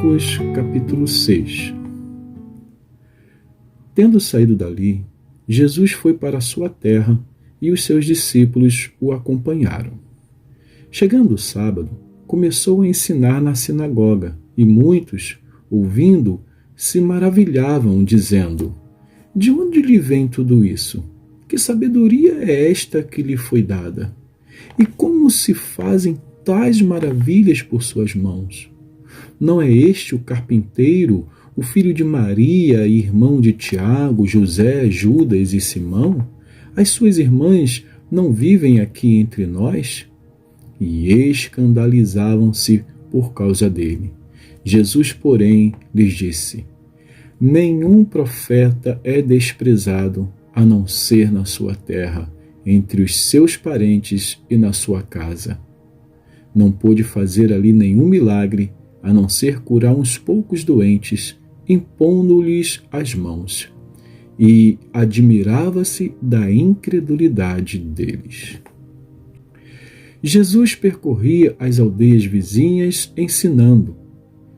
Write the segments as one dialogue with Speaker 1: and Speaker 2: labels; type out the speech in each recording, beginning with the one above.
Speaker 1: Marcos, capítulo 6. Tendo saído dali, Jesus foi para a sua terra e os seus discípulos o acompanharam. Chegando o sábado, começou a ensinar na sinagoga e muitos, ouvindo, se maravilhavam, dizendo: de onde lhe vem tudo isso? Que sabedoria é esta que lhe foi dada? E como se fazem tais maravilhas por suas mãos? Não é este o carpinteiro, o filho de Maria, irmão de Tiago, José, Judas e Simão? As suas irmãs não vivem aqui entre nós? E escandalizavam-se por causa dele. Jesus, porém, lhes disse: nenhum profeta é desprezado, a não ser na sua terra, entre os seus parentes e na sua casa. Não pôde fazer ali nenhum milagre, a não ser curar uns poucos doentes, impondo-lhes as mãos. E admirava-se da incredulidade deles. Jesus percorria as aldeias vizinhas ensinando.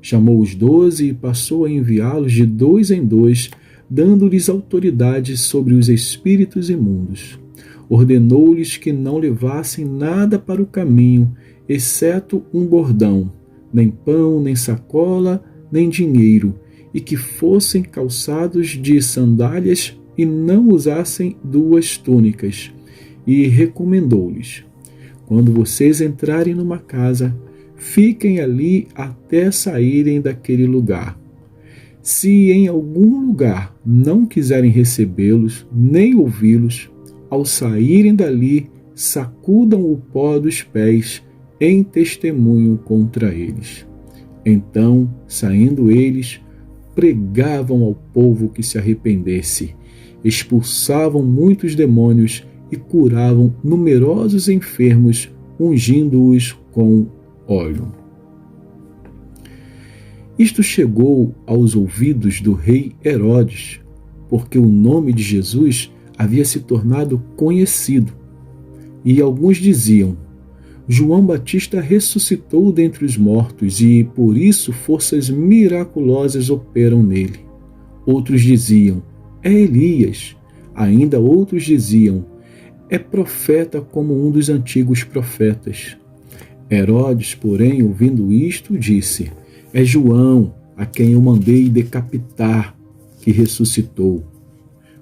Speaker 1: Chamou os 12 e passou a enviá-los de 2 em 2, dando-lhes autoridade sobre os espíritos imundos. Ordenou-lhes que não levassem nada para o caminho, exceto um bordão, nem pão, nem sacola, nem dinheiro, e que fossem calçados de sandálias e não usassem 2 túnicas. E recomendou-lhes: quando vocês entrarem numa casa, fiquem ali até saírem daquele lugar. Se em algum lugar não quiserem recebê-los, nem ouvi-los, ao saírem dali, sacudam o pó dos pés em testemunho contra eles. Então, saindo eles, pregavam ao povo que se arrependesse, expulsavam muitos demônios e curavam numerosos enfermos, ungindo-os com óleo. Isto chegou aos ouvidos do rei Herodes, porque o nome de Jesus havia se tornado conhecido. E alguns diziam: João Batista ressuscitou dentre os mortos e, por isso, forças miraculosas operam nele. Outros diziam: é Elias. Ainda outros diziam: é profeta como um dos antigos profetas. Herodes, porém, ouvindo isto, disse: é João, a quem eu mandei decapitar, que ressuscitou.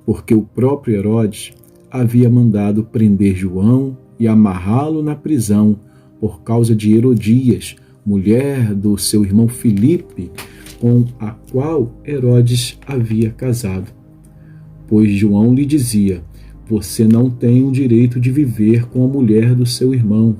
Speaker 1: Porque o próprio Herodes havia mandado prender João e amarrá-lo na prisão por causa de Herodias, mulher do seu irmão Filipe, com a qual Herodes havia casado. Pois João lhe dizia: você não tem o direito de viver com a mulher do seu irmão.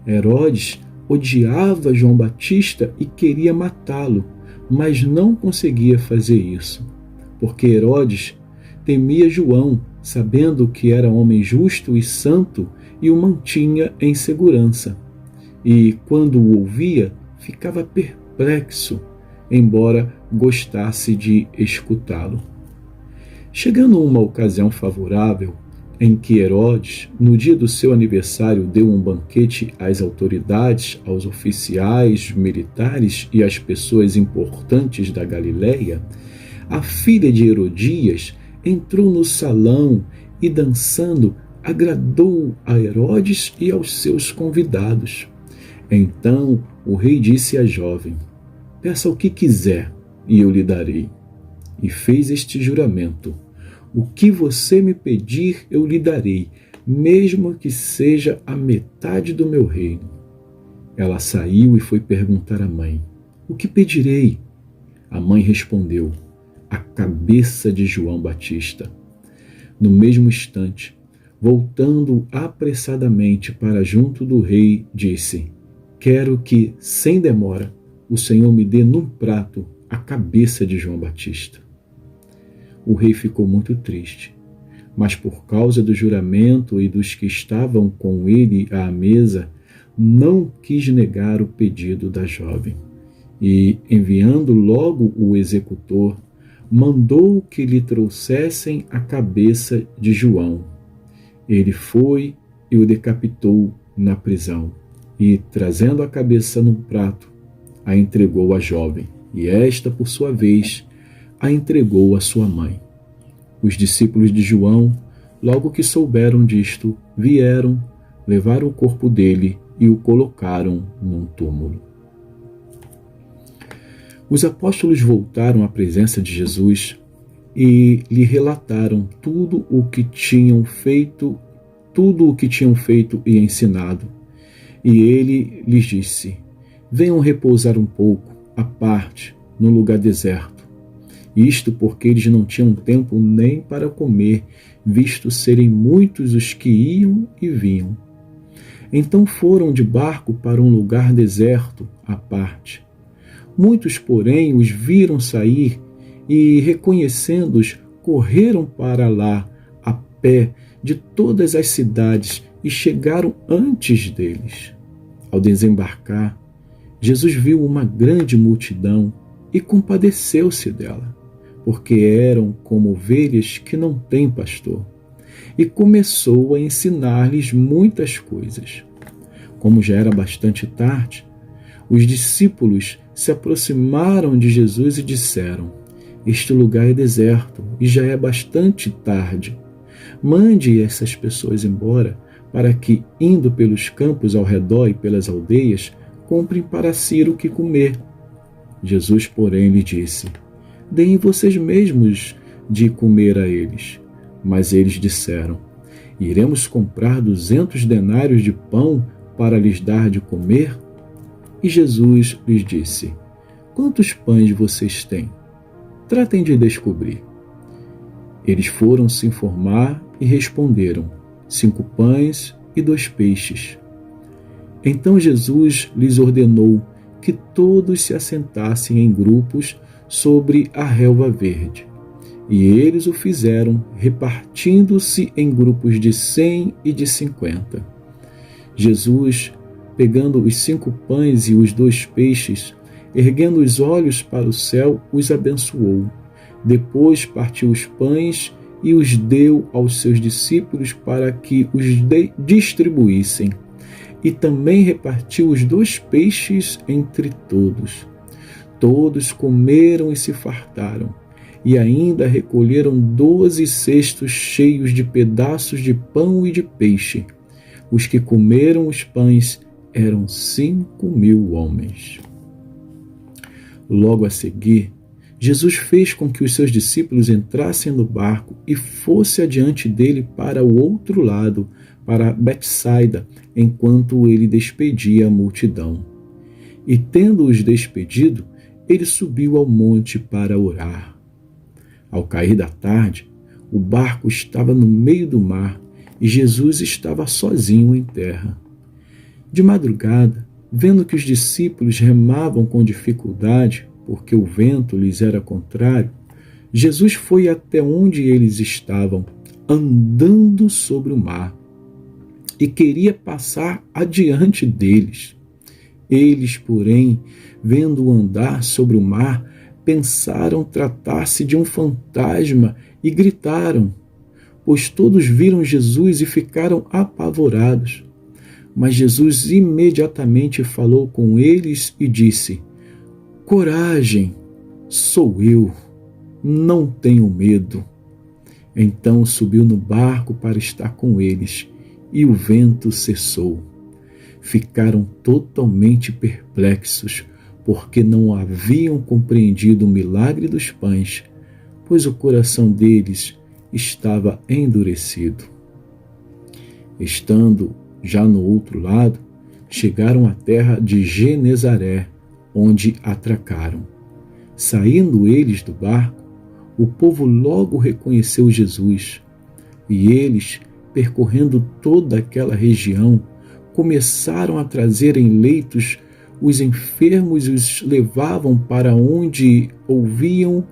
Speaker 1: Herodes odiava João Batista e queria matá-lo, mas não conseguia fazer isso, porque Herodes temia João, sabendo que era homem justo e santo, e o mantinha em segurança. E, quando o ouvia, ficava perplexo, embora gostasse de escutá-lo. Chegando uma ocasião favorável, em que Herodes, no dia do seu aniversário, deu um banquete às autoridades, aos oficiais militares e às pessoas importantes da Galileia, a filha de Herodias entrou no salão e, dançando, agradou a Herodes e aos seus convidados. Então o rei disse à jovem: peça o que quiser e eu lhe darei. E fez este juramento: o que você me pedir eu lhe darei, mesmo que seja a metade do meu reino. Ela saiu e foi perguntar à mãe: o que pedirei? A mãe respondeu: a cabeça de João Batista. No mesmo instante, voltando apressadamente para junto do rei, disse: quero que, sem demora, o Senhor me dê num prato a cabeça de João Batista. O rei ficou muito triste, mas por causa do juramento e dos que estavam com ele à mesa, não quis negar o pedido da jovem. E, enviando logo o executor, mandou que lhe trouxessem a cabeça de João. Ele foi e o decapitou na prisão, e, trazendo a cabeça num prato, a entregou à jovem, e esta, por sua vez, a entregou à sua mãe. Os discípulos de João, logo que souberam disto, vieram, levaram o corpo dele e o colocaram num túmulo. Os apóstolos voltaram à presença de Jesus e lhe relataram tudo o que tinham feito e ensinado. E ele lhes disse: venham repousar um pouco, à parte, num lugar deserto. Isto porque eles não tinham tempo nem para comer, visto serem muitos os que iam e vinham. Então foram de barco para um lugar deserto, à parte. Muitos, porém, os viram sair e, reconhecendo-os, correram para lá, a pé, de todas as cidades, e chegaram antes deles. Ao desembarcar, Jesus viu uma grande multidão e compadeceu-se dela, porque eram como ovelhas que não têm pastor, e começou a ensinar-lhes muitas coisas. Como já era bastante tarde, os discípulos se aproximaram de Jesus e disseram: este lugar é deserto e já é bastante tarde. Mande essas pessoas embora, para que, indo pelos campos ao redor e pelas aldeias, comprem para si o que comer. Jesus, porém, lhe disse: deem vocês mesmos de comer a eles. Mas eles disseram: iremos comprar 200 denários de pão para lhes dar de comer? E Jesus lhes disse: quantos pães vocês têm? Tratem de descobrir. Eles foram se informar e responderam: 5 pães e 2 peixes. Então Jesus lhes ordenou que todos se assentassem em grupos sobre a relva verde. E eles o fizeram, repartindo-se em grupos de 100 e de 50. Jesus, pegando os 5 pães e os 2 peixes, erguendo os olhos para o céu, os abençoou. Depois partiu os pães e os deu aos seus discípulos para que os distribuíssem. E também repartiu os 2 peixes entre todos. Todos comeram e se fartaram, e ainda recolheram 12 cestos cheios de pedaços de pão e de peixe. Os que comeram os pães eram 5.000 homens. Logo a seguir, Jesus fez com que os seus discípulos entrassem no barco e fosse adiante dele para o outro lado, para Betsaida, enquanto ele despedia a multidão. E tendo-os despedido, ele subiu ao monte para orar. Ao cair da tarde, o barco estava no meio do mar e Jesus estava sozinho em terra. De madrugada, vendo que os discípulos remavam com dificuldade, porque o vento lhes era contrário, Jesus foi até onde eles estavam, andando sobre o mar, e queria passar adiante deles. Eles, porém, vendo-o andar sobre o mar, pensaram tratar-se de um fantasma e gritaram, pois todos viram Jesus e ficaram apavorados. Mas Jesus imediatamente falou com eles e disse: coragem, sou eu, não tenham medo. Então subiu no barco para estar com eles, e o vento cessou. Ficaram totalmente perplexos, porque não haviam compreendido o milagre dos pães, pois o coração deles estava endurecido. Estando já no outro lado, chegaram à terra de Genezaré, onde atracaram. Saindo eles do barco, o povo logo reconheceu Jesus, e eles, percorrendo toda aquela região, começaram a trazer em leitos os enfermos e os levavam para onde ouviam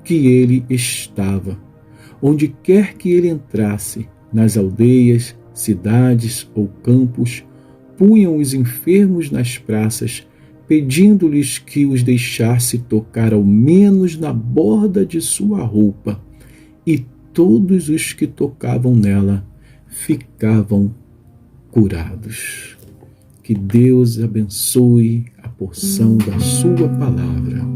Speaker 1: que ele estava. Onde quer que ele entrasse, nas aldeias, cidades ou campos, punham os enfermos nas praças, pedindo-lhes que os deixasse tocar ao menos na borda de sua roupa, e todos os que tocavam nela ficavam curados. Que Deus abençoe a porção da sua palavra.